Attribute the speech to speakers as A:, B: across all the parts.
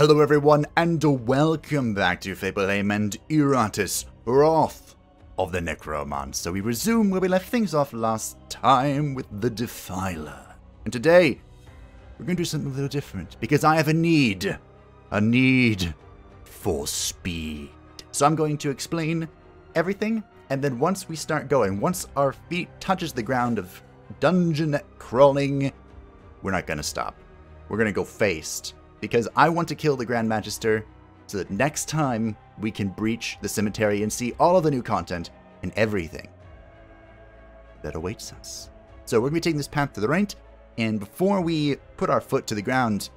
A: Hello everyone, and welcome back to Fable Aim and Iratus, Wrath of the Necromancer. We resume where we left things off last time with the Defiler. And today, we're going to do something a little different, because I have a need for speed. So I'm going to explain everything, and then once we start going, once our feet touches the ground of dungeon crawling, we're not going to stop. We're going to go faced. Because I want to kill the Grand Magister so that next time we can breach the cemetery and see all of the new content and everything that awaits us. So we're going to be taking this path to the right, and before we put our foot to the ground,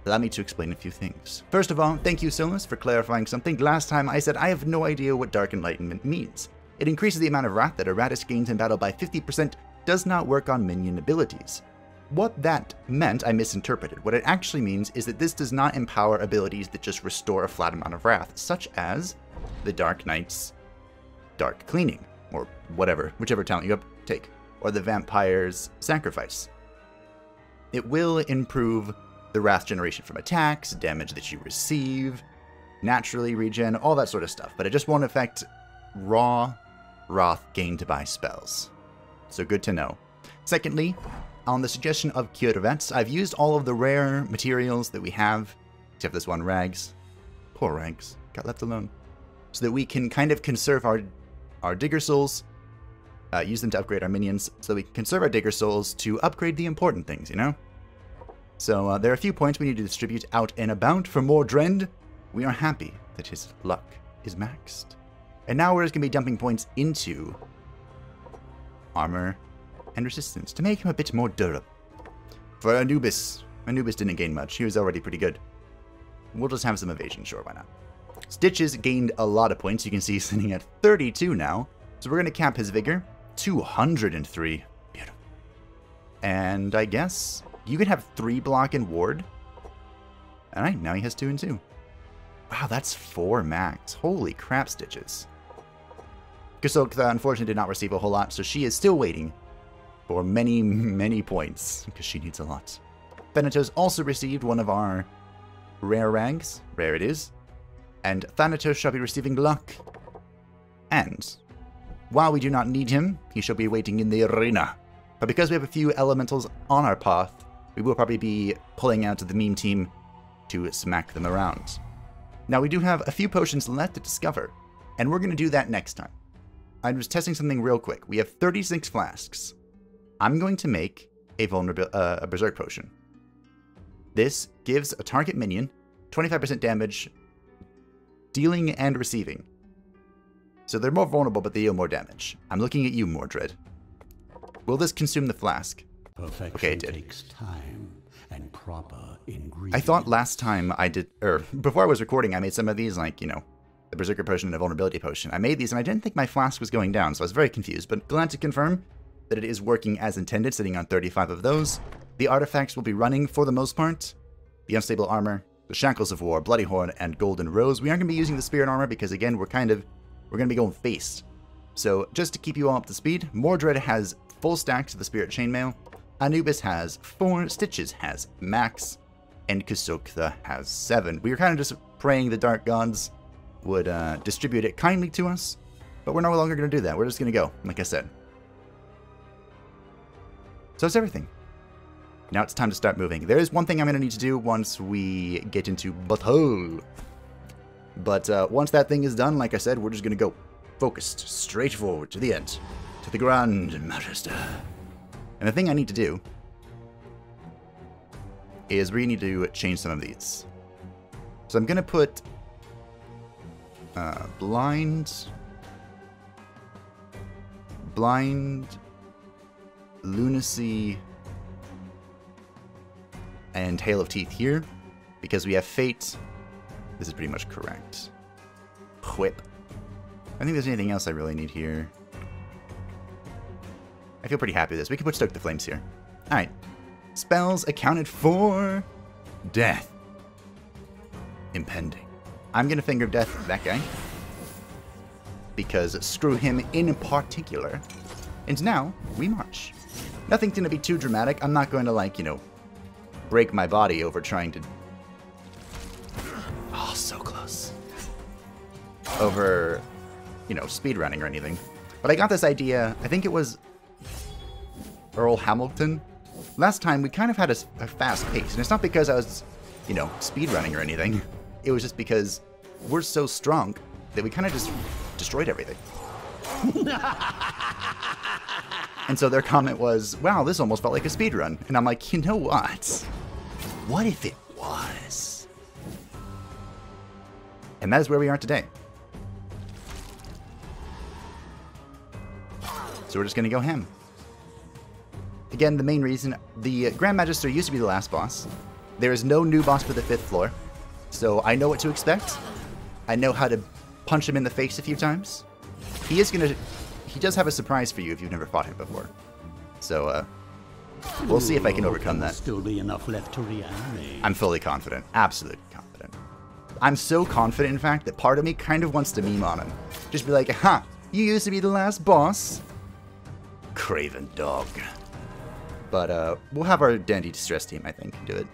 A: allow me to explain a few things. First of all, thank you, Solus, for clarifying something. Last time I said I have no idea what Dark Enlightenment means. It increases the amount of wrath that Iratus gains in battle by 50%, does not work on minion abilities. What that meant, I misinterpreted. What it actually means is that this does not empower abilities that just restore a flat amount of wrath, such as the Dark Knight's Dark Cleaning, or whatever, whichever talent you take, or the Vampire's Sacrifice. It will improve the wrath generation from attacks, damage that you receive, naturally regen, all that sort of stuff, but it just won't affect raw wrath gained by spells. So good to know. Secondly, on the suggestion of Iratus, I've used all of the rare materials that we have, except this one, Rags. Poor Rags, got left alone. So that we can kind of conserve our Digger Souls, use them to upgrade our minions, so we can conserve our Digger Souls to upgrade the important things, you know? So there are a few points we need to distribute out and about for Mordred. We are happy that his luck is maxed. And now we're just going to be dumping points into armor and resistance to make him a bit more durable. For Anubis didn't gain much. He was already pretty good. We'll just have some evasion, sure, why not? Stitches gained a lot of points. You can see he's sitting at 32 now. So we're going to cap his vigor. 203. Beautiful. And I guess you could have 3 block and ward. Alright, now he has 2 and 2. Wow, that's 4 max. Holy crap, Stitches. Kusokta unfortunately did not receive a whole lot, so she is still waiting for many, many points, because she needs a lot. Thanatos also received one of our rare rags, rare it is, and Thanatos shall be receiving luck. And while we do not need him, he shall be waiting in the arena. But because we have a few elementals on our path, we will probably be pulling out the meme team to smack them around. Now we do have a few potions left to discover, and we're going to do that next time. I'm just testing something real quick. We have 36 flasks. I'm going to make a Berserk Potion. This gives a target minion 25% damage, dealing and receiving. So they're more vulnerable, but they deal more damage. I'm looking at you, Mordred. Will this consume the flask?
B: Perfection
A: okay, it did.
B: Takes time and proper ingredients.
A: I thought last time I did, before I was recording, I made some of these, like, you know, the Berserker Potion and a Vulnerability Potion. I made these, and I didn't think my flask was going down, so I was very confused, but glad to confirm that it is working as intended, sitting on 35 of those. The artifacts will be running for the most part. The Unstable Armor, the Shackles of War, Bloody Horn, and Golden Rose. We aren't going to be using the Spirit Armor because, again, we're going to be going faced. So, just to keep you all up to speed, Mordred has full stacks of the Spirit Chainmail, Anubis has 4, Stitches has max, and Kusokta has 7. We were kind of just praying the Dark Gods would distribute it kindly to us, but we're no longer going to do that. We're just going to go, like I said. So that's everything. Now it's time to start moving. There is one thing I'm going to need to do once we get into Battle. But once that thing is done, like I said, we're just going to go focused, straight forward to the end, to the Grand Magister. And the thing I need to do is we need to change some of these. So I'm going to put blind, lunacy, and Hail of Teeth here, because we have Fate. This is pretty much correct. Whip. I think there's anything else I really need here. I feel pretty happy with this. We can put Stoke the Flames here. Alright. Spells accounted for. Death. Impending. I'm going to Finger of Death that guy, because screw him in particular. And now, we march. Nothing's going to be too dramatic. I'm not going to, like, you know, break my body over trying to Oh, so close. Over, you know, speedrunning or anything. But I got this idea, I think it was Earl Hamilton. Last time we kind of had a fast pace, and it's not because I was, you know, speedrunning or anything. It was just because we're so strong that we kind of just destroyed everything. And so their comment was, wow, this almost felt like a speedrun. And I'm like, you know what? What if it was? And that is where we are today. So we're just going to go ham. Again, the main reason, the Grand Magister used to be the last boss. There is no new boss for the 5th floor. So I know what to expect. I know how to punch him in the face a few times. He does have a surprise for you if you've never fought him before. So, we'll see if I can overcome that.
B: Still be enough left to reanimate.
A: I'm fully confident. Absolutely confident. I'm so confident, in fact, that part of me kind of wants to meme on him. Just be like, ha! You used to be the last boss. Craven dog. But, we'll have our Dandy Distress team, I think, do it.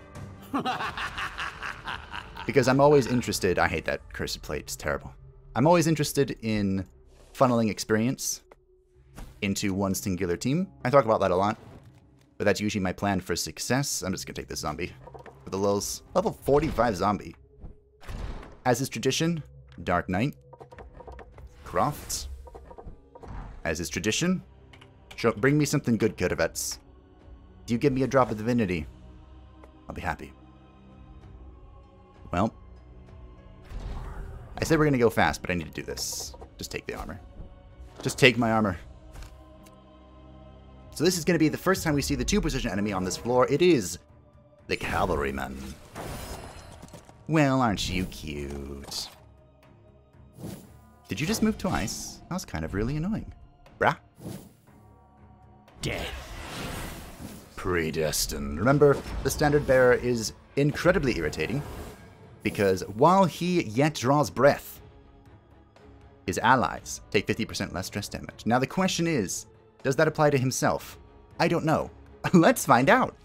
A: Because I'm always interested... I hate that cursed plate. It's terrible. I'm always interested in funneling experience into one singular team. I talk about that a lot. But that's usually my plan for success. I'm just going to take this zombie. For the lulz. Level 45 zombie. As is tradition, Dark Knight. Croft. As is tradition, bring me something good, Kudavets. Do you give me a drop of divinity? I'll be happy. Well, I said we're going to go fast, but I need to do this. Just take the armor. Just take my armor. So this is going to be the first time we see the 2-position enemy on this floor. It is the Cavalryman. Well, aren't you cute? Did you just move twice? That was kind of really annoying. Brah.
B: Death.
A: Predestined. Remember, the standard bearer is incredibly irritating because while he yet draws breath, his allies take 50% less stress damage. Now the question is, does that apply to himself? I don't know. Let's find out.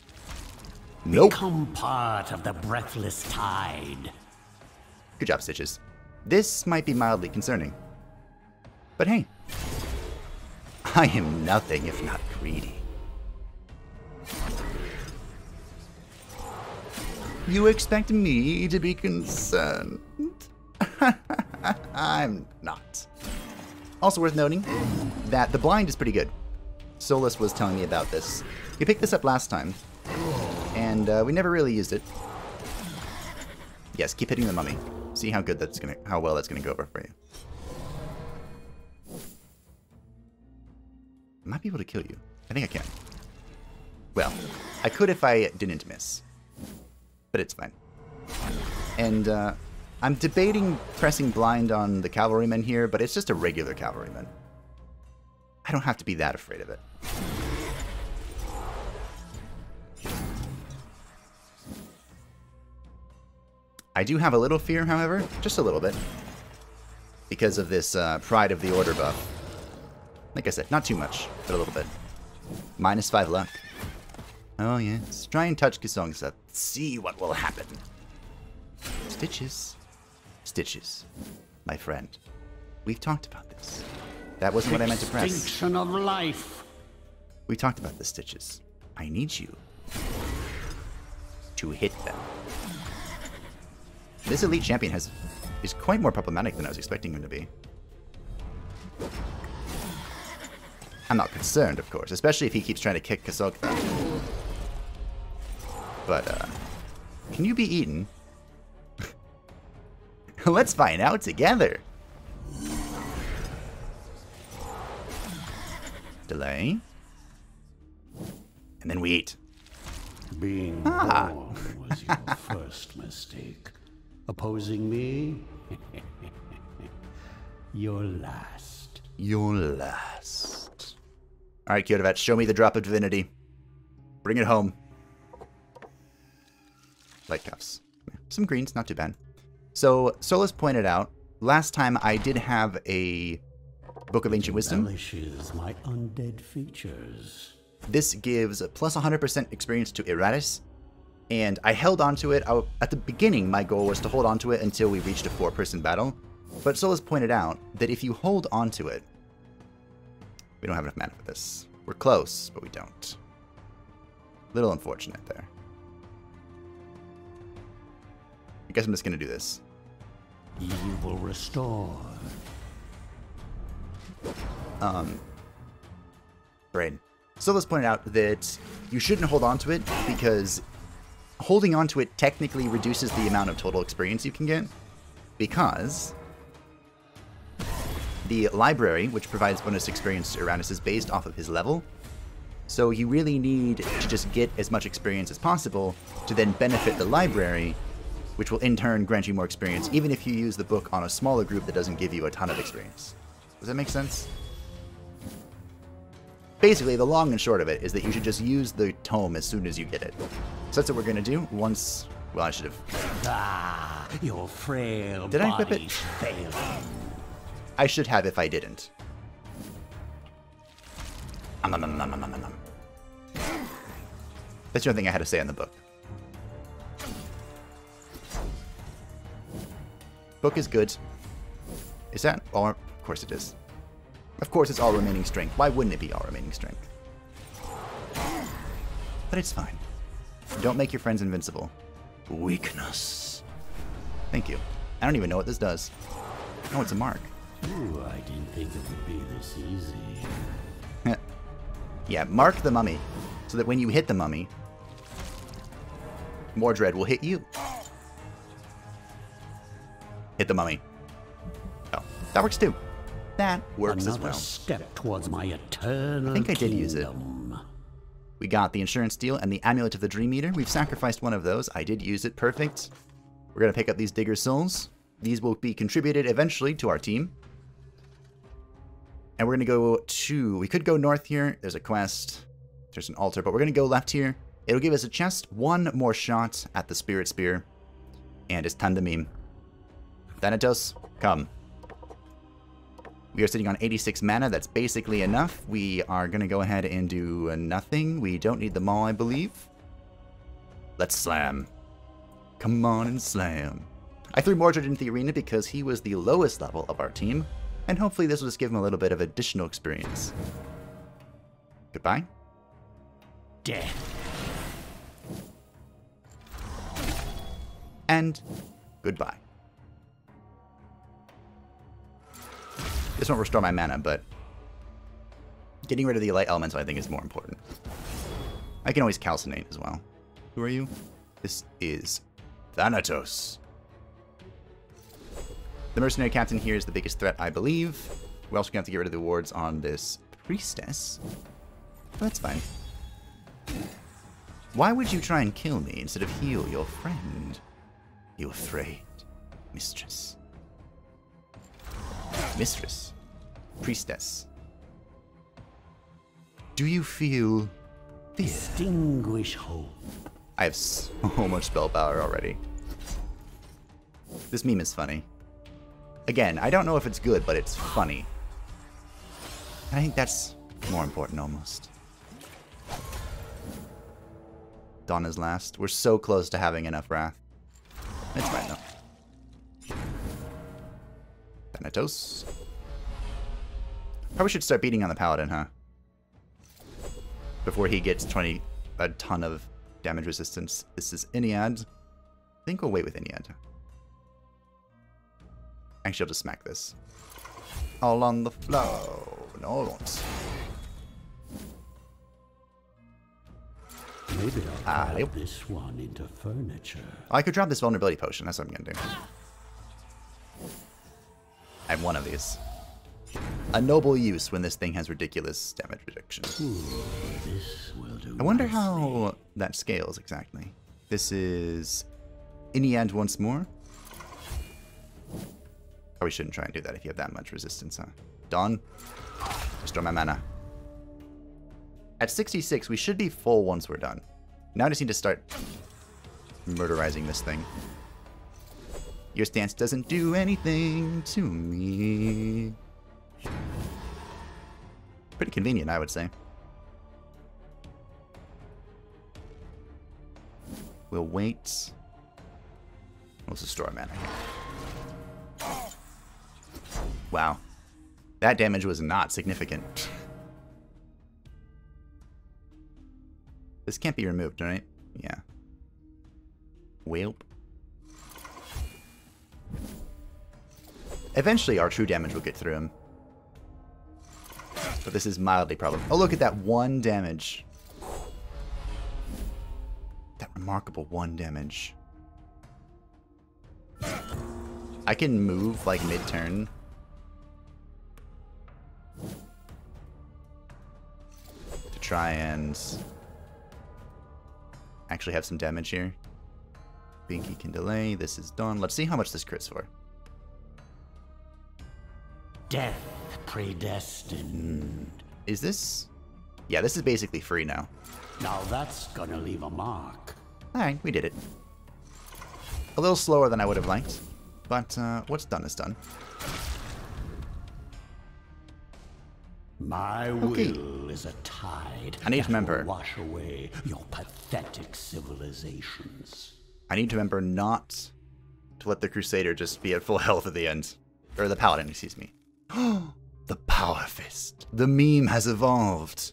A: Nope.
B: Become part of the breathless tide.
A: Good job, Stitches. This might be mildly concerning. But hey, I am nothing if not greedy. You expect me to be concerned? I'm not. Also worth noting that the blind is pretty good. Solus was telling me about this. He picked this up last time, and we never really used it. Yes, keep hitting the mummy. See how well that's gonna go over for you. I might be able to kill you. I think I can. Well, I could if I didn't miss. But it's fine. And I'm debating pressing blind on the cavalryman here, but it's just a regular cavalryman. I don't have to be that afraid of it. I do have a little fear, however, just a little bit, because of this Pride of the Order buff. Like I said, not too much, but a little bit. -5 luck. Oh yes, try and touch Kisongsa. See what will happen. Stitches. Stitches. My friend. We've talked about this. That wasn't what I meant to press.
B: Extinction of life.
A: We talked about the Stitches. I need you to hit them. This elite champion is quite more problematic than I was expecting him to be. I'm not concerned, of course, especially if he keeps trying to kick Kasogtha. But, can you be eaten? Let's find out together. Delay. And then we eat.
B: Being born was your first mistake. Opposing me? Your last.
A: Your last. Alright, Kyotovet, show me the drop of divinity. Bring it home. Light cuffs. Some greens, not too bad. So, Solus pointed out, last time I did have a Book of Ancient Wisdom.
B: Embellishes my undead features.
A: This gives plus 100% experience to Iratus, And I held onto it. At the beginning, my goal was to hold onto it until we reached a 4-person battle. But Solus pointed out that if you hold onto it... We don't have enough mana for this. We're close, but we don't. Little unfortunate there. I guess I'm just going to do this.
B: Evil restored.
A: Brain. Solus pointed out that you shouldn't hold onto it because holding onto it technically reduces the amount of total experience you can get, because the library, which provides bonus experience to Iratus, is based off of his level. So you really need to just get as much experience as possible to then benefit the library, which will in turn grant you more experience, even if you use the book on a smaller group that doesn't give you a ton of experience. Does that make sense? Basically, the long and short of it is that you should just use the tome as soon as you get it. So that's what we're going to do once... Well, I should have...
B: Ah, your frail
A: Did I equip it?
B: body's failing.
A: I should have if I didn't. That's the only thing I had to say on the book. Book is good. Is that all? Of course it is. Of course it's all remaining strength. Why wouldn't it be all remaining strength? But it's fine. Don't make your friends invincible. Weakness. Thank you. I don't even know what this does. Oh, it's a mark.
B: Ooh, I didn't think it would be this easy.
A: Yeah, mark the mummy, so that when you hit the mummy, Mordred will hit you. Hit the mummy. Oh, that works too. That works as
B: Another
A: well.
B: step towards my eternal
A: I think I did use it. We got the insurance deal and the amulet of the Dream Eater. We've sacrificed one of those. I did use it. Perfect. We're going to pick up these Digger Souls. These will be contributed eventually to our team. And we're going to go to... We could go north here. There's a quest. There's an altar. But we're going to go left here. It'll give us a chest. One more shot at the Spirit Spear. And it's time to meme. Thanatos, come. We are sitting on 86 mana. That's basically enough. We are going to go ahead and do nothing. We don't need them all, I believe. Let's slam. Come on and slam. I threw Mordred into the arena because he was the lowest level of our team. And hopefully this will just give him a little bit of additional experience. Goodbye.
B: Death.
A: And goodbye. This won't restore my mana, but getting rid of the light elemental I think is more important. I can always calcinate as well. Who are you? This is Thanatos. The mercenary captain here is the biggest threat, I believe. We're also going to have to get rid of the wards on this priestess. But that's fine. Why would you try and kill me instead of heal your friend? You afraid, mistress. Mistress. Priestess. Do you feel fear?
B: Extinguish hope.
A: I have so much spell power already. This meme is funny. Again, I don't know if it's good, but it's funny. And I think that's more important almost. Donna's last. We're so close to having enough wrath. It's fine though. Thanatos. Probably should start beating on the paladin, huh? Before he gets a ton of damage resistance. This is Iniad. I think we'll wait with Iniad. Actually, I'll just smack this. All on the floor. No, I won't.
B: Maybe I'll turn this one into furniture.
A: I could drop this vulnerability potion. That's what I'm going to do. I have one of these. A noble use when this thing has ridiculous damage reduction.
B: Ooh, this will do.
A: I wonder how that scales exactly. This is Iniad once more. Probably shouldn't try and do that if you have that much resistance, huh? Dawn. Restore my mana. At 66, we should be full once we're done. Now I just need to start murderizing this thing. Your stance doesn't do anything to me. Pretty convenient, I would say. We'll wait. We'll just store our mana here. Wow. That damage was not significant. This can't be removed, right? Yeah. Welp. Eventually, our true damage will get through him. But this is mildly problematic. Oh, look at that 1 damage. That remarkable 1 damage. I can move, like, mid-turn. To try and actually have some damage here. Binky can delay. This is done. Let's see how much this crits for.
B: Death predestined.
A: Is this? Yeah, this is basically free now.
B: Now that's gonna leave a mark.
A: Alright, we did it. A little slower than I would have liked, but what's done is done.
B: My will is a tide.
A: I need to remember.
B: That will wash away your pathetic civilizations.
A: I need to remember not to let the Crusader just be at full health at the end. Or the Paladin, excuse me. The Power Fist. The meme has evolved.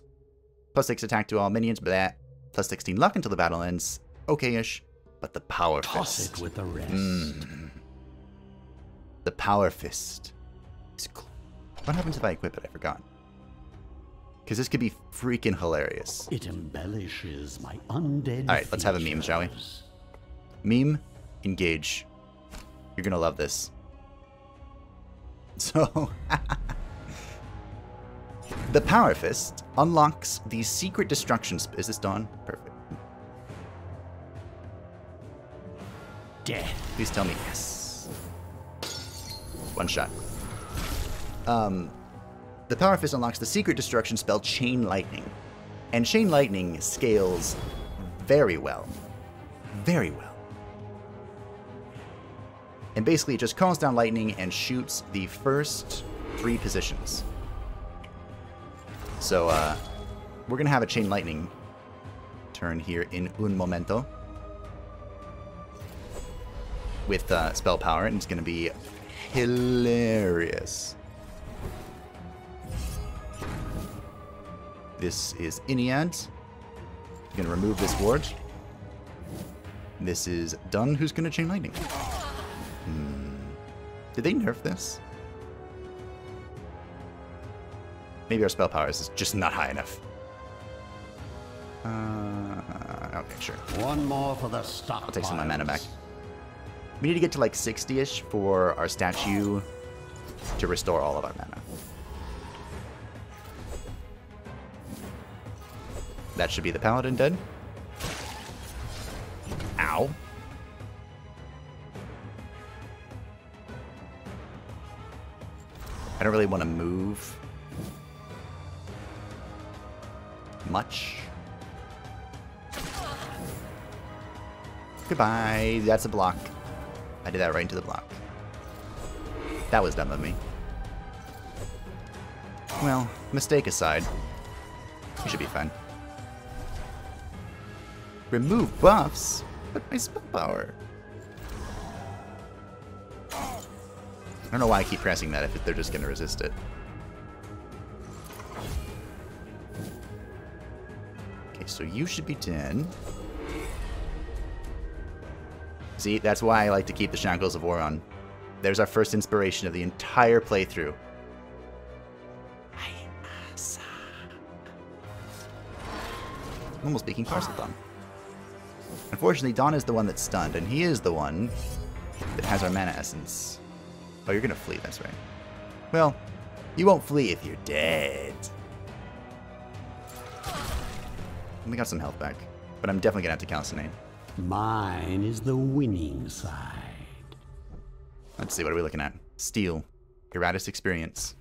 A: +6 attack to all minions, blah. +16 luck until the battle ends. Okay-ish. But the Power
B: Toss
A: Fist.
B: it with the rest.
A: The Power Fist is cool. What happens if I equip it? I forgot. Because this could be freaking hilarious.
B: It embellishes my undead.
A: Alright, let's have a meme, shall we? Meme, engage. You're gonna love this. So, the Power Fist unlocks the secret destruction. Is this done? Perfect.
B: Death.
A: Please tell me yes. 1 shot. The Power Fist unlocks the secret destruction spell Chain Lightning. And Chain Lightning scales very well. Very well. And basically it just calls down lightning and shoots the first 3 positions. So, we're going to have a Chain Lightning turn here in un momento. With spell power, and it's going to be hilarious. This is Iniad. Going to remove this ward. This is Dun, who's going to Chain Lightning. Did they nerf this? Maybe our spell power is just not high enough. Okay, sure.
B: One more for the stock.
A: I'll take some of my mana back. We need to get to like 60-ish for our statue to restore all of our mana. That should be the paladin dead. Ow. I don't really want to move much. Goodbye. That's a block. I did that right into the block. That was dumb of me. Well, mistake aside, we should be fine. Remove buffs? But my spell power. I don't know why I keep pressing that if they're just going to resist it. Okay, so you should be 10. See, that's why I like to keep the Shackles of War on. There's our first inspiration of the entire playthrough. I'm almost speaking Parselthon. Unfortunately, Dawn is the one that's stunned, and he is the one that has our mana essence. Oh, you're gonna flee, that's right. Well, you won't flee if you're dead. We got some health back, but I'm definitely gonna have to calcinate.
B: Mine is the winning side.
A: Let's see, what are we looking at? Steel. Iratus experience.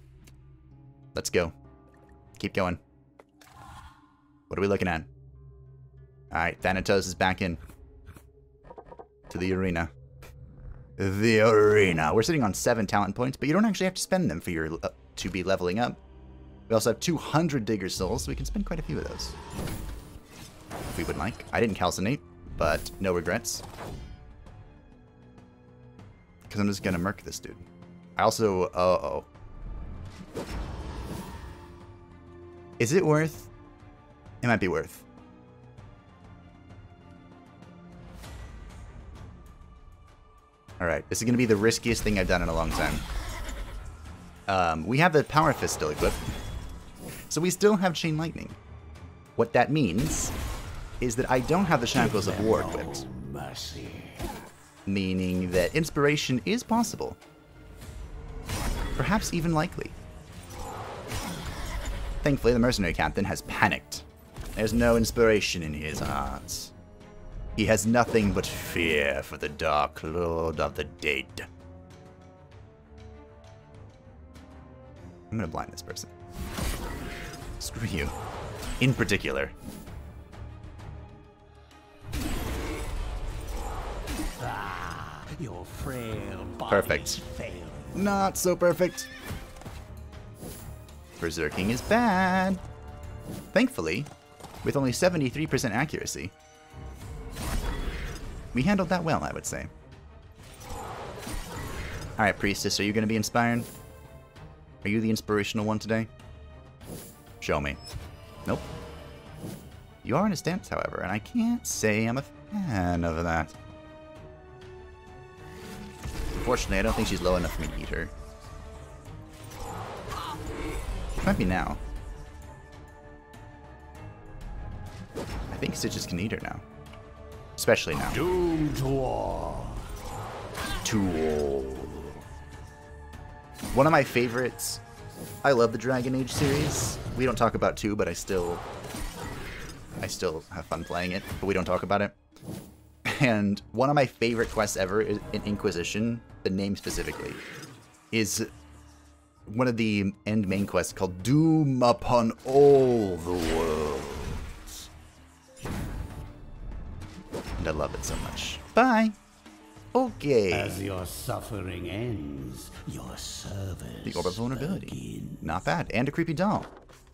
A: Let's go. Keep going. What are we looking at? Alright, Thanatos is back in. To the arena. The arena. We're sitting on 7 talent points, but you don't actually have to spend them for your to be leveling up. We also have 200 Digger Souls, so we can spend quite a few of those. If we would like. I didn't calcinate. but no regrets. Because I'm just going to murk this dude. I also... Uh-oh. Is it worth? It might be worth. Alright, this is going to be the riskiest thing I've done in a long time. We have the Power Fist still equipped. So we still have Chain Lightning. What that means is that I don't have the Shackles of War equipped. Meaning that Inspiration is possible. Perhaps even likely. Thankfully, the Mercenary Captain has panicked. There's no inspiration in his heart. He has nothing but fear for the Dark Lord of the Dead. I'm gonna blind this person. Screw you. In particular.
B: Your frail body
A: Perfect. Not so perfect. Berserking is bad. Thankfully, with only 73% accuracy, we handled that well, I would say. Alright, Priestess, are you going to be inspired? Are you the inspirational one today? Show me. Nope. You are in a stance, however, and I can't say I'm a fan of that. Unfortunately, I don't think she's low enough for me to eat her. Might be now. I think Stitches can eat her now. Especially now.
B: Doom to all.
A: One of my favorites. I love the Dragon Age series. We don't talk about 2, but I still have fun playing it, but we don't talk about it. And one of my favorite quests ever in Inquisition, the name specifically, is one of the end main quests called Doom Upon All the Worlds. And I love it so much. Bye! Okay.
B: As your suffering ends, your service
A: The Orb of Vulnerability.
B: begins.
A: Not bad. And a creepy doll.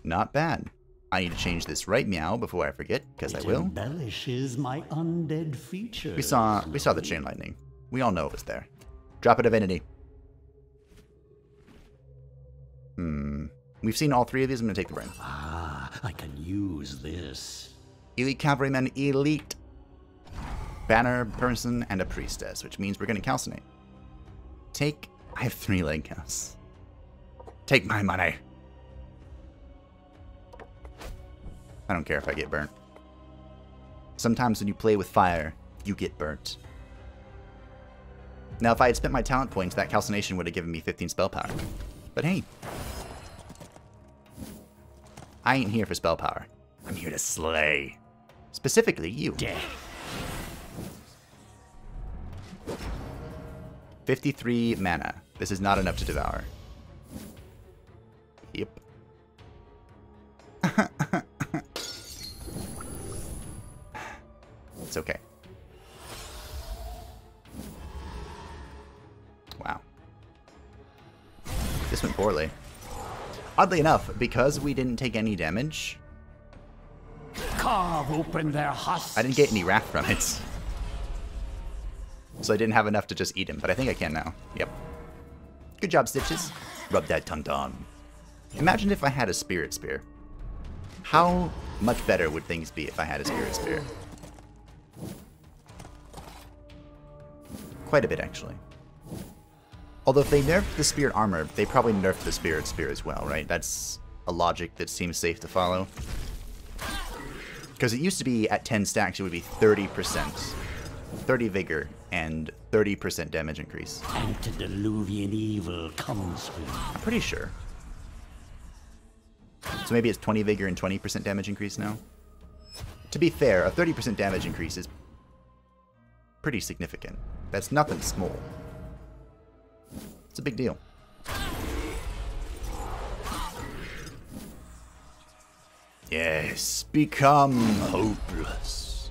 A: Not bad. I need to change this right meow before I forget, because I will.
B: Embellishes my undead features.
A: We saw the Chain Lightning. We all know it was there. Drop a Divinity. We've seen all 3 of these. I'm going to take the brain.
B: Ah, I can use this.
A: Elite Cavalryman, Elite. Banner, Person, and a Priestess, which means we're going to calcinate. I have 3 leg counts. Take my money. I don't care if I get burnt. Sometimes when you play with fire, you get burnt. Now, if I had spent my talent points, that calcination would have given me 15 spell power. But hey. I ain't here for spell power. I'm here to slay. Specifically, you.
B: Death.
A: 53 mana. This is not enough to devour. Yep. It's okay. Wow. This went poorly. Oddly enough, because we didn't take any damage,
B: Carve open their husks.
A: I didn't get any wrath from it. So I didn't have enough to just eat him, but I think I can now. Yep. Good job, Stitches. Rub that tonton. Imagine if I had a Spirit Spear. How much better would things be if I had a Spirit Spear? Quite a bit, actually. Although if they nerfed the Spirit Armor, they probably nerfed the Spirit Spear as well, right? That's a logic that seems safe to follow. Because it used to be at 10 stacks, it would be 30%. 30 Vigor and 30% damage increase.
B: Antediluvian evil comes with.
A: I'm pretty sure. So maybe it's 20 Vigor and 20% damage increase now? To be fair, a 30% damage increase is pretty significant. That's nothing small. It's a big deal. Yes, become hopeless.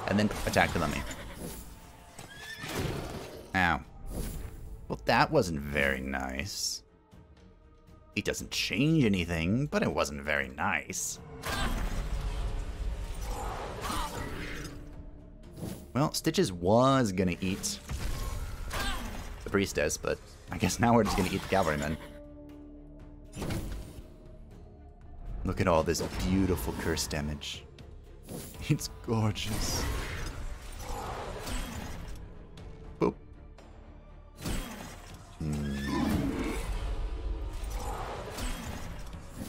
A: And then attack the mummy. Ow. Well, that wasn't very nice. It doesn't change anything, but it wasn't very nice. Well, Stitches was gonna eat the priestess, but I guess now we're just gonna eat the cavalrymen. Look at all this beautiful curse damage. It's gorgeous. Boop.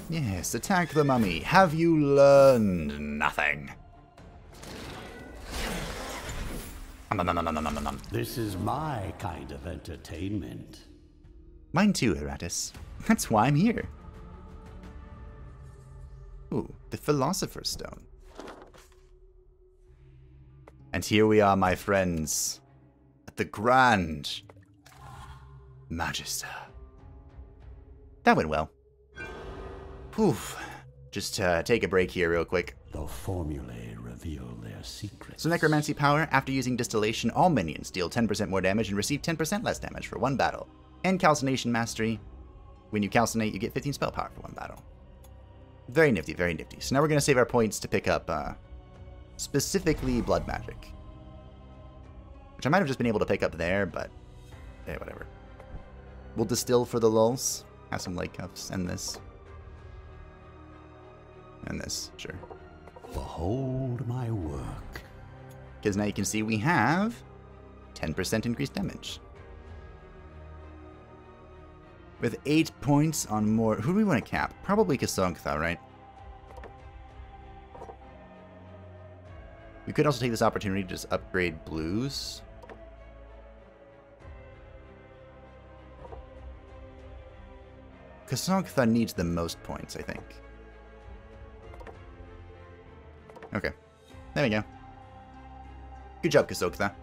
A: Yes, attack the mummy. Have you learned nothing?
B: This is my kind of entertainment.
A: Mine too, Iratus. That's why I'm here. Ooh, the Philosopher's Stone. And here we are, my friends, at the Grand Magister. That went well. Poof. Just take a break here real quick.
B: The formulae reveal their secrets.
A: So necromancy power, after using distillation, all minions deal 10% more damage and receive 10% less damage for one battle. And calcination mastery, when you calcinate, you get 15 spell power for one battle. Very nifty, very nifty. So now we're going to save our points to pick up specifically blood magic. Which I might have just been able to pick up there, but hey, whatever. We'll distill for the lulz. Have some light cuffs and this. And this, sure.
B: Behold my work.
A: Because now you can see we have 10% increased damage. With 8 points on more... Who do we want to cap? Probably Kasogtha, right? We could also take this opportunity to just upgrade blues. Kasogtha needs the most points, I think. Okay. There we go. Good job, Kasogtha.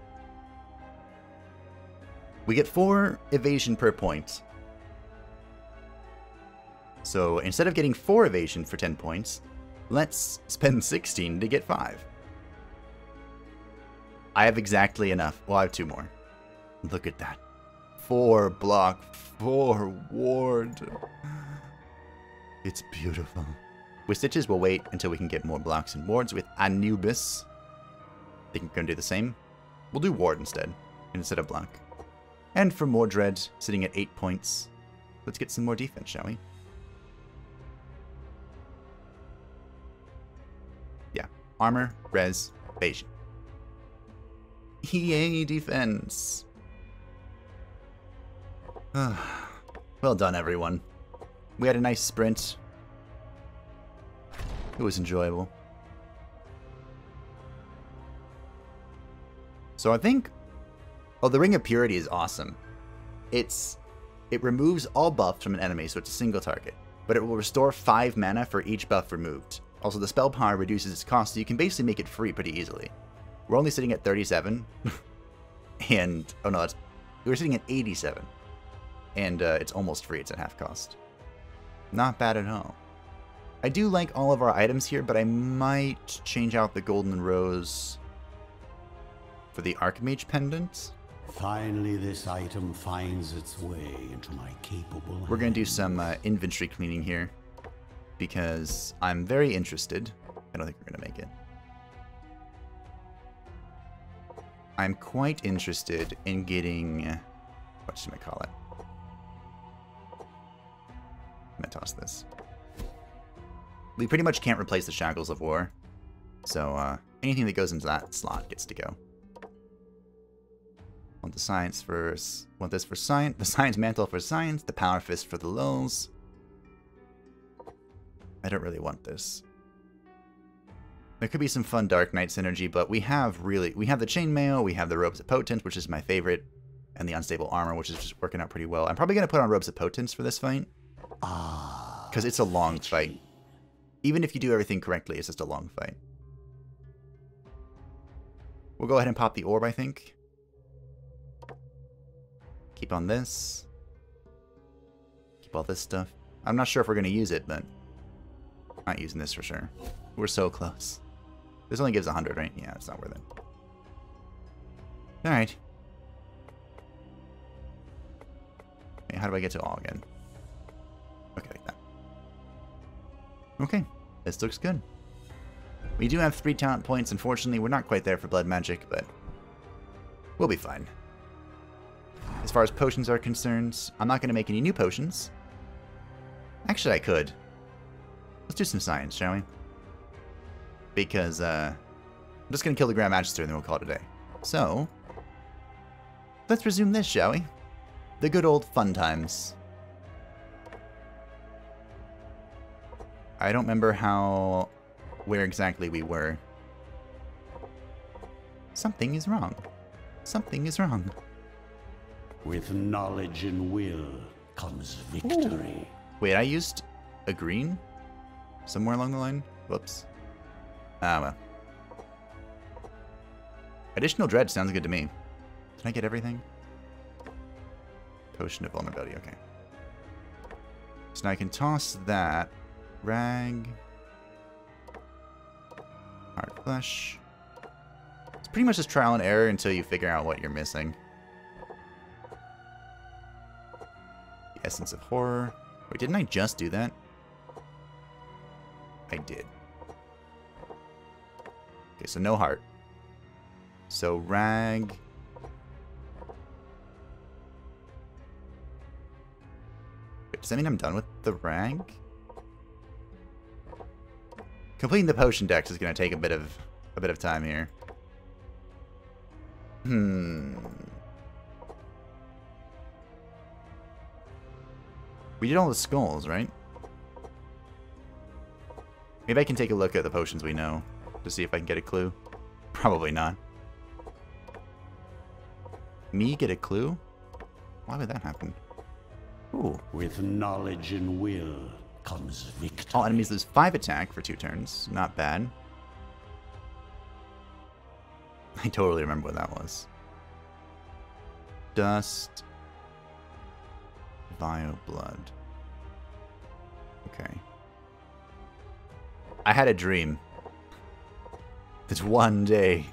A: We get 4 evasion per point. So instead of getting 4 evasion for 10 points, let's spend 16 to get 5. I have exactly enough. Well, I have 2 more. Look at that. 4 block, 4 ward. It's beautiful. With Stitches, we'll wait until we can get more blocks and wards. With Anubis, I think we're going to do the same. We'll do ward instead of block. And for Mordred, sitting at 8 points, let's get some more defense, shall we? Yeah. Armor, res, evasion. EA defense. Well done, everyone. We had a nice sprint. It was enjoyable. So I think... Oh, the Ring of Purity is awesome. It removes all buffs from an enemy, so it's a single target. But it will restore 5 mana for each buff removed. Also, the spell power reduces its cost, so you can basically make it free pretty easily. We're only sitting at 37. And... Oh no, we're sitting at 87. And it's almost free. It's at half cost. Not bad at all. I do like all of our items here, but I might change out the Golden Rose for the Archmage Pendant.
B: Finally, this item finds its way into my capable hands.
A: We're going to do some inventory cleaning here, because I'm very interested. I don't think we're going to make it. I'm quite interested in getting... What should I call it? I'm going to toss this. We pretty much can't replace the Shackles of War, so anything that goes into that slot gets to go. Want the science for... Want this for science, the Science Mantle for science, the Power Fist for the lulz. I don't really want this. There could be some fun Dark Knight synergy, but we have the Chainmail, we have the Robes of Potence, which is my favorite, and the Unstable Armor, which is just working out pretty well. I'm probably going to put on Robes of Potence for this fight, because it's a long fight. Even if you do everything correctly, it's just a long fight. We'll go ahead and pop the orb, I think. Keep on this. Keep all this stuff. I'm not sure if we're going to use it, but I'm not using this for sure. We're so close. This only gives 100, right? Yeah, it's not worth it. Alright. Wait, how do I get to all again? Okay, like that. Okay, this looks good. We do have 3 talent points. Unfortunately, we're not quite there for blood magic, but We'll be fine. As far as potions are concerned, I'm not going to make any new potions. Actually, I could. Let's do some science, shall we? Because, I'm just going to kill the Grand Magister and then we'll call it a day. So, let's resume this, shall we? The good old fun times. I don't remember where exactly we were. Something is wrong. Something is wrong.
B: With knowledge and will comes victory.
A: Wait, I used a green? Somewhere along the line? Whoops. Ah, well. Additional dread sounds good to me. Can I get everything? Potion of vulnerability, okay. So now I can toss that. Rag. Hard flesh. It's pretty much just trial and error until you figure out what you're missing. The Essence of Horror. Wait, didn't I just do that? I did. Okay, so no heart. So rag. Wait, does that mean I'm done with the rag? Completing the potion dex is going to take a bit of time here. We did all the skulls, right? Maybe I can take a look at the potions we know to see if I can get a clue. Probably not. Me get a clue? Why would that happen? Ooh.
B: With knowledge and will comes victory.
A: All enemies lose 5 attack for 2 turns. Not bad. I totally remember what that was. Dust. Vile blood. Okay. I had a dream. This one day.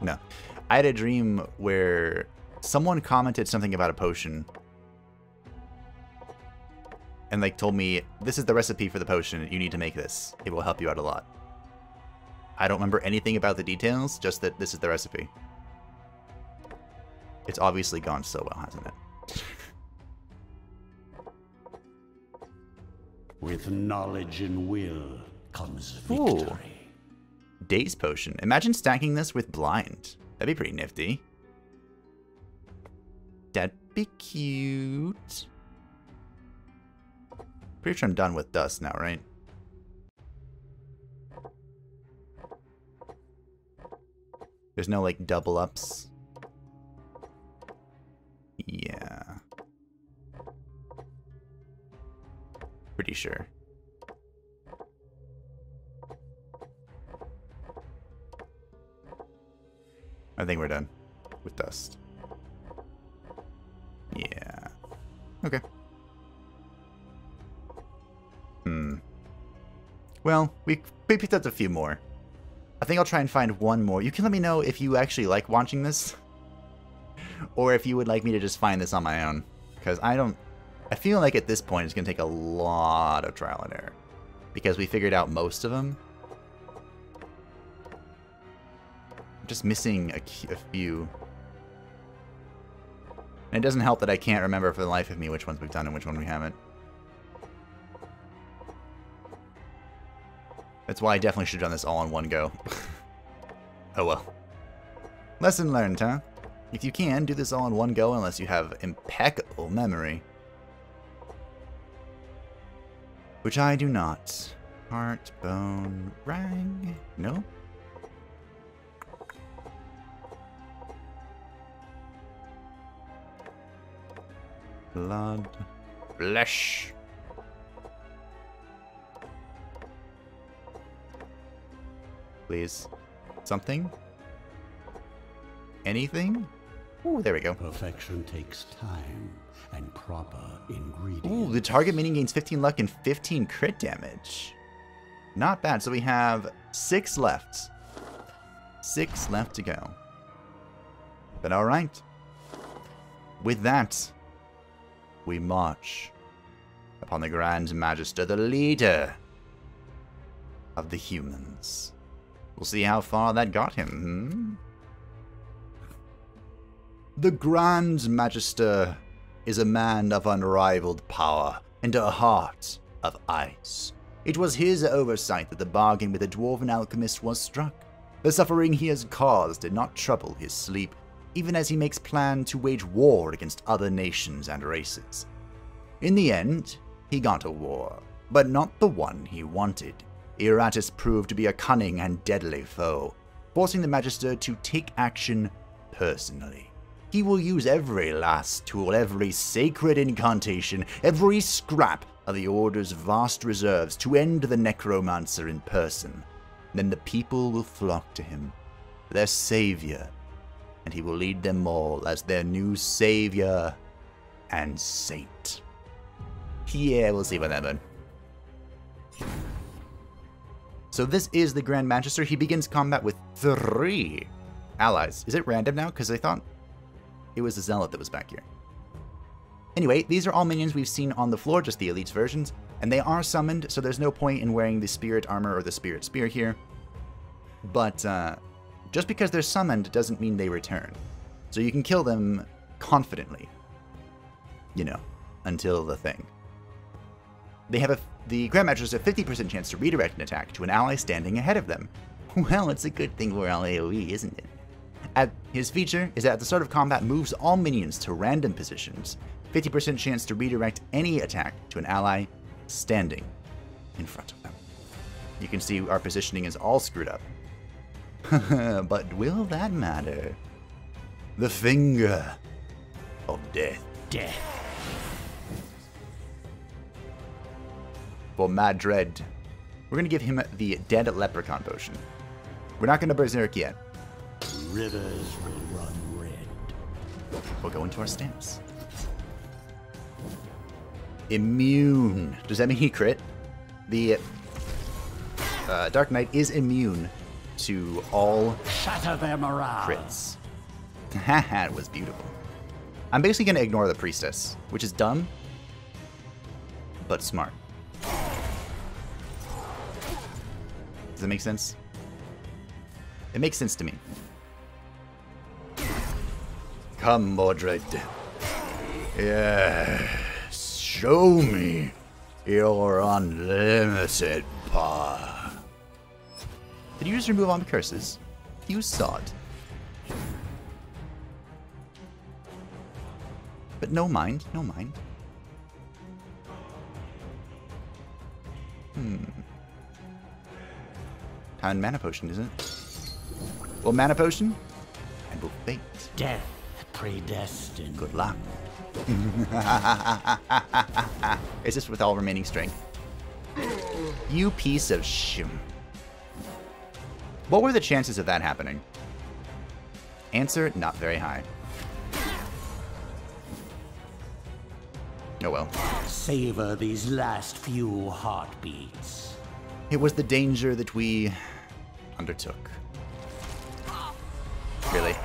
A: No. I had a dream where someone commented something about a potion. And like told me, this is the recipe for the potion. You need to make this. It will help you out a lot. I don't remember anything about the details, just that this is the recipe. It's obviously gone so well, hasn't it?
B: With knowledge and will comes victory.
A: Ooh. Daze potion. Imagine stacking this with blind. That'd be pretty nifty. That'd be cute. Pretty sure I'm done with dust now, right? There's no, like, double ups. Yeah. Pretty sure. I think we're done with dust. Yeah. Okay. Well, we picked up a few more. I think I'll try and find one more. You can let me know if you actually like watching this. Or if you would like me to just find this on my own. Because I feel like at this point it's going to take a lot of trial and error. Because we figured out most of them. I'm just missing a few. And it doesn't help that I can't remember for the life of me which ones we've done and which one we haven't. That's why I definitely should have done this all in one go. Oh well. Lesson learned, huh? If you can, do this all in one go unless you have impeccable memory. Which I do not. Heart, bone, rag. No? Blood. Flesh. Please. Something? Anything? Ooh, there we go.
B: Perfection takes time and proper ingredients.
A: Ooh, the target minion gains 15 luck and 15 crit damage. Not bad. So we have 6 left. 6 left to go. But alright. With that, we march upon the Grand Magister, the leader of the humans. We'll see how far that got him. The Grand Magister is a man of unrivaled power and a heart of ice. It was his oversight that the bargain with the dwarven alchemist was struck. The suffering he has caused did not trouble his sleep, even as he makes plan to wage war against other nations and races. In the end, he got a war, but not the one he wanted. Iratus proved to be a cunning and deadly foe, forcing the Magister to take action personally. He will use every last tool, every sacred incantation, every scrap of the Order's vast reserves to end the Necromancer in person. Then the people will flock to him, their savior, and he will lead them all as their new savior and saint. Yeah, we'll see about that one. So this is the Grand Magister. He begins combat with 3 allies. Is it random now? Because I thought it was a Zealot that was back here. Anyway, these are all minions we've seen on the floor, just the Elite versions, and they are summoned, so there's no point in wearing the Spirit Armor or the Spirit Spear here. But just because they're summoned doesn't mean they return. So you can kill them confidently, you know, until the thing. They have the Grand Magister has a 50% chance to redirect an attack to an ally standing ahead of them. Well, it's a good thing we're all AoE, isn't it? His feature is that at the start of combat moves all minions to random positions. 50% chance to redirect any attack to an ally standing in front of them. You can see our positioning is all screwed up. But will that matter? The Finger of Death.
B: Death.
A: For Mad Dread, we're going to give him the Dead Leprechaun Potion. We're not going to Berserk yet.
B: Rivers will run red.
A: We'll go into our stance. Immune. Does that mean he crit? The Dark Knight is immune to all
B: Shatter their morale.
A: crits. That was beautiful. I'm basically going to ignore the Priestess, which is dumb, but smart. Does that make sense? It makes sense to me. Come, Mordred. Yes, show me your unlimited power. Did you just remove all the curses? You saw it. But no mind, no mind. Time mana potion, isn't it? Well, mana potion, and we'll fate.
B: Death predestined.
A: Good luck. Is this with all remaining strength? You piece of shit. What were the chances of that happening? Answer, not very high. Oh well.
B: Savor these last few heartbeats.
A: It was the danger that we undertook. Really?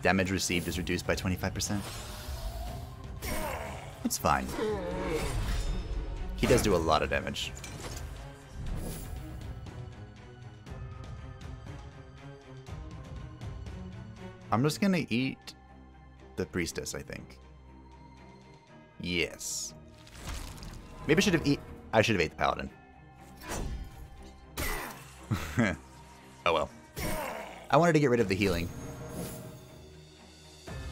A: Damage received is reduced by 25%. It's fine. He does do a lot of damage. I'm just gonna eat the Priestess, I think. Yes. Maybe I should have ate the Paladin. Oh well. I wanted to get rid of the healing.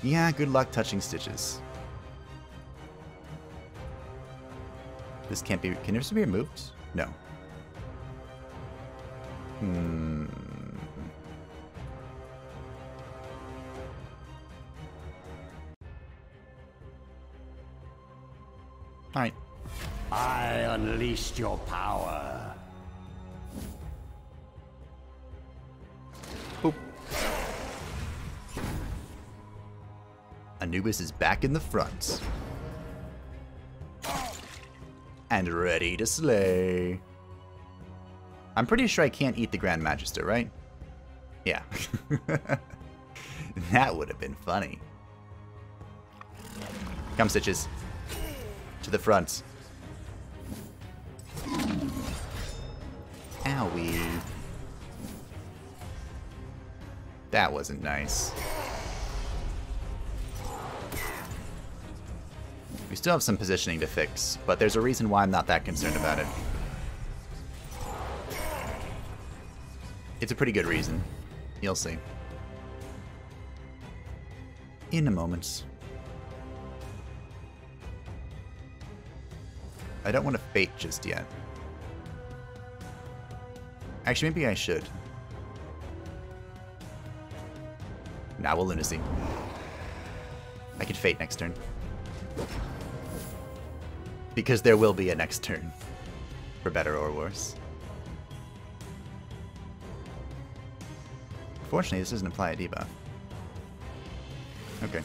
A: Yeah, good luck touching stitches. This can't be... Can this be removed? No. Alright.
B: I unleashed your power.
A: Boop. Anubis is back in the front. And ready to slay. I'm pretty sure I can't eat the Grand Magister, right? Yeah. That would have been funny. Come, Stitches. To the front. Owie. That wasn't nice. We still have some positioning to fix, but there's a reason why I'm not that concerned about it. It's a pretty good reason. You'll see. In a moment. I don't want to fate just yet. Actually, maybe I should. Now we'll lunacy. I could fate next turn. Because there will be a next turn. For better or worse. Fortunately, this doesn't apply a debuff. Okay.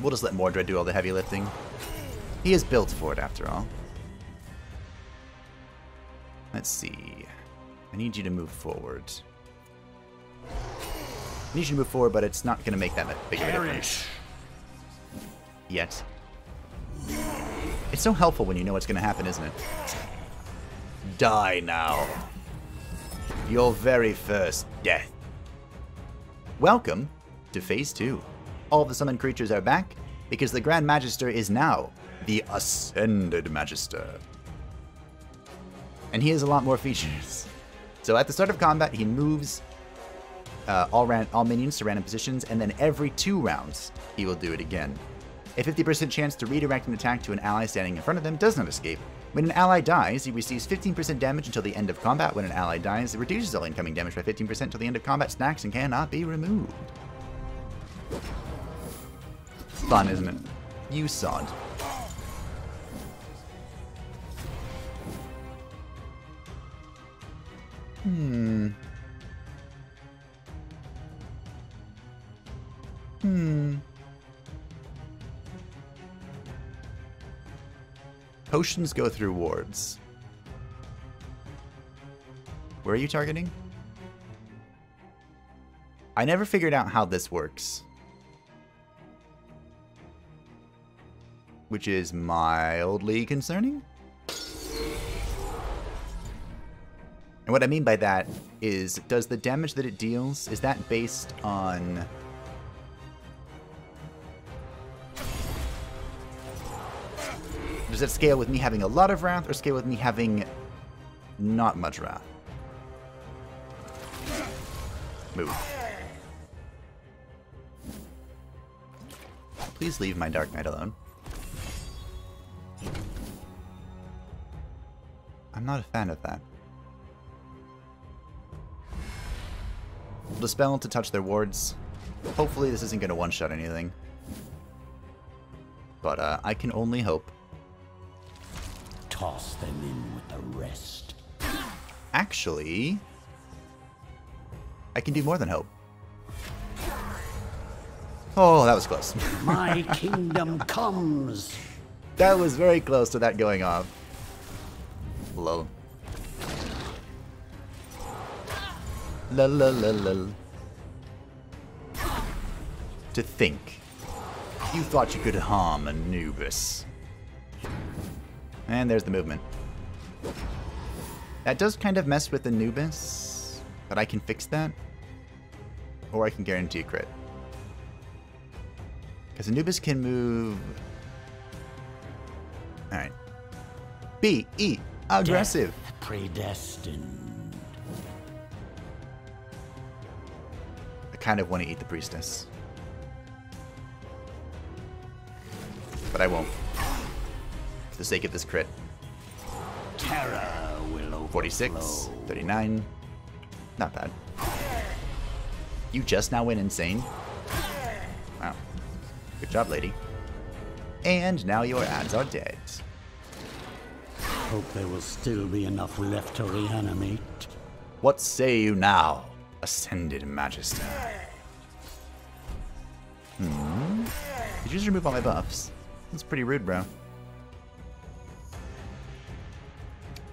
A: We'll just let Mordred do all the heavy lifting. He is built for it, after all. Let's see. I need you to move forward. I need you to move forward, but it's not going to make that big of a difference. Yet. It's so helpful when you know what's going to happen, isn't it? Die now. Your very first death. Welcome to Phase 2. All of the summoned creatures are back, because the Grand Magister is now the Ascended Magister. And he has a lot more features. So at the start of combat, he moves all minions to random positions, and then every 2 rounds, he will do it again. A 50% chance to redirect an attack to an ally standing in front of them does not escape. When an ally dies, he receives 15% damage until the end of combat. When an ally dies, it reduces all incoming damage by 15% until the end of combat stacks and cannot be removed. Fun, isn't it? You sod. Potions go through wards. Where are you targeting? I never figured out how this works. Which is mildly concerning. And what I mean by that is, does the damage that it deals, is that based on... Does it scale with me having a lot of wrath, or scale with me having not much wrath? Move. Please leave my Dark Knight alone. I'm not a fan of that. Dispel to touch their wards. Hopefully this isn't going to one-shot anything. But I can only hope.
B: Toss them in with the rest.
A: Actually, I can do more than hope. Oh, that was close.
B: My kingdom comes.
A: That was very close to that going off. Lol. La la la la. To think. You thought you could harm Anubis. And there's the movement. That does kind of mess with Anubis, but I can fix that. Or I can guarantee a crit. Because Anubis can move... Alright. B-E. Aggressive.
B: Death predestined.
A: I kind of want to eat the priestess. But I won't. For the sake of this crit.
B: Terror will overflow.
A: 46, 39. Not bad. You just now went insane? Wow. Good job, lady. And now your ads are dead.
B: Hope there will still be enough left to reanimate.
A: What say you now, Ascended Magister? Did you just remove all my buffs? That's pretty rude, bro.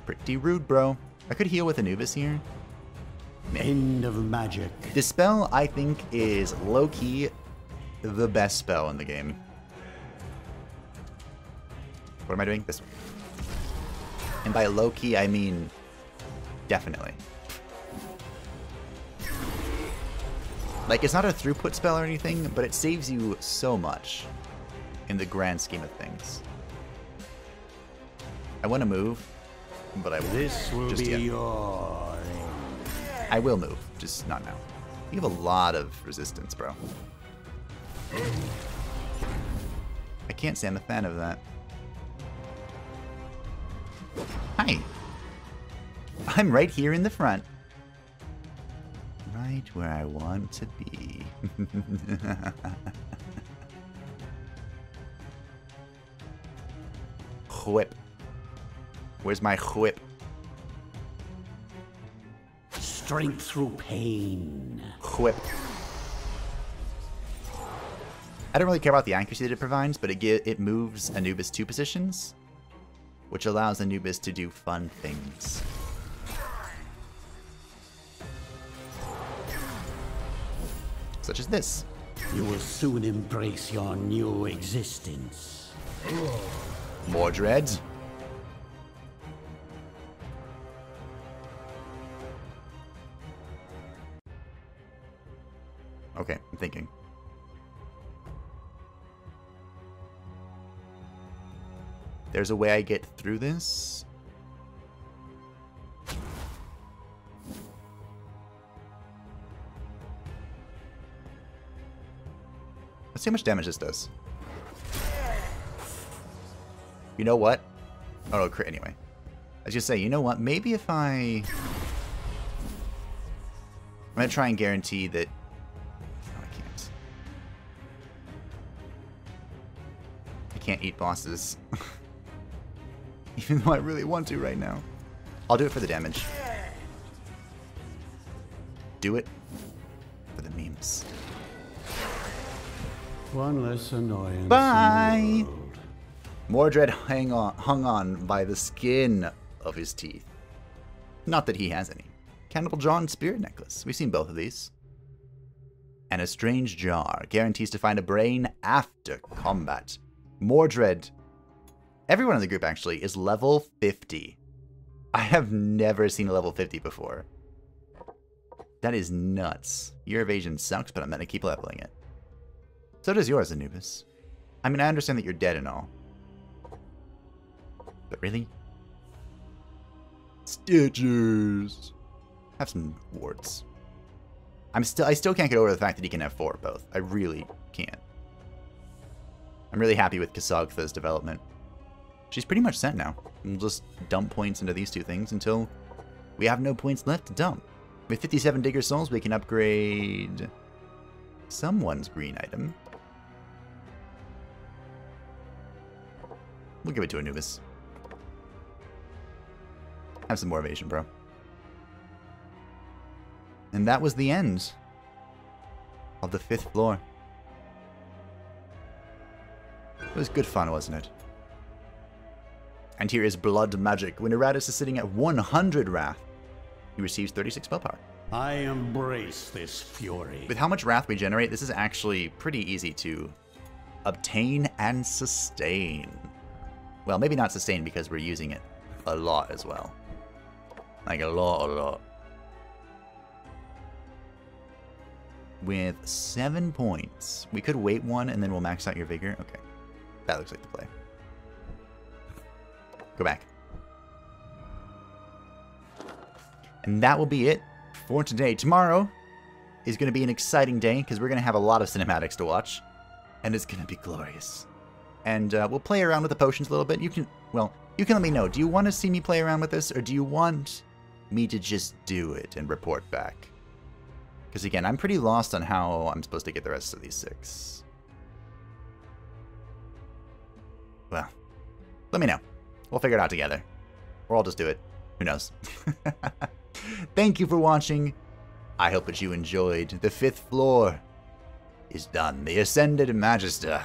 A: Pretty rude, bro. I could heal with Anubis here. Maybe.
B: End of magic.
A: This spell, I think, is low-key the best spell in the game. What am I doing? This one. And by low-key, I mean definitely. Like, it's not a throughput spell or anything, but it saves you so much in the grand scheme of things. I want to move, but I won't.
B: This will
A: just
B: be
A: yet.
B: yours.
A: I will move, just not now. You have a lot of resistance, bro. I can't say I'm a fan of that. Hi. I'm right here in the front. Right where I want to be. Whip. Where's my whip?
B: Strength through pain.
A: Whip. I don't really care about the accuracy that it provides, but it moves Anubis 2 positions, which allows Anubis to do fun things. Such as this.
B: You will soon embrace your new existence.
A: More dreads. Okay, I'm thinking. There's a way I get through this. Let's see how much damage this does. You know what? Oh, no, crit anyway. I was just say, you know what? Maybe if I'm gonna try and guarantee that. No, I can't. I can't eat bosses. Even though I really want to right now. I'll do it for the damage. Do it for the memes.
B: One less annoyance.
A: Bye!
B: In the world.
A: Mordred hung on by the skin of his teeth. Not that he has any. Cannibal John Spirit Necklace. We've seen both of these. And a strange jar. Guarantees to find a brain after combat. Mordred. Everyone in the group, actually, is level 50. I have never seen a level 50 before. That is nuts. Your evasion sucks, but I'm going to keep leveling it. So does yours, Anubis. I mean, I understand that you're dead and all. But really? Stitches. Have some wards. I still can't get over the fact that he can have 4 both. I really can't. I'm really happy with Kasagtha's development. She's pretty much set now. We'll just dump points into these 2 things until we have no points left to dump. With 57 Digger Souls, we can upgrade someone's green item. We'll give it to Anubis. Have some more evasion, bro. And that was the end of the 5th floor. It was good fun, wasn't it? And here is Blood Magic. When Iratus is sitting at 100 Wrath, he receives 36 spell power.
B: I embrace this fury.
A: With how much Wrath we generate, this is actually pretty easy to obtain and sustain. Well, maybe not sustain because we're using it a lot as well. Like a lot. With 7 points. We could wait 1 and then we'll max out your vigor. Okay. That looks like the play. Go back. And that will be it for today. Tomorrow is going to be an exciting day because we're going to have a lot of cinematics to watch. And it's going to be glorious. And we'll play around with the potions a little bit. You can let me know. Do you want to see me play around with this? Or do you want me to just do it and report back? Because again, I'm pretty lost on how I'm supposed to get the rest of these 6. Well, let me know. We'll figure it out together. Or I'll just do it. Who knows? Thank you for watching. I hope that you enjoyed. The 5th floor is done. The Ascended Magister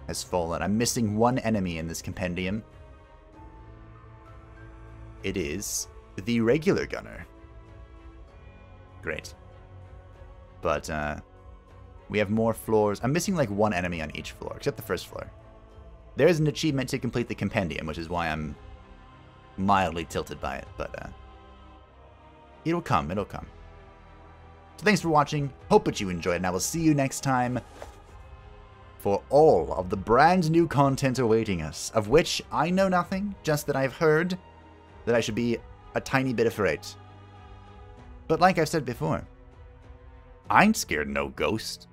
A: has fallen. I'm missing 1 enemy in this compendium. It is the regular gunner. Great. But we have more floors. I'm missing like 1 enemy on each floor, except the 1st floor. There is an achievement to complete the compendium, which is why I'm mildly tilted by it, but it'll come, it'll come. So thanks for watching, hope that you enjoyed, and I will see you next time for all of the brand new content awaiting us, of which I know nothing, just that I've heard that I should be a tiny bit afraid. But like I've said before, I ain't scared of no ghost.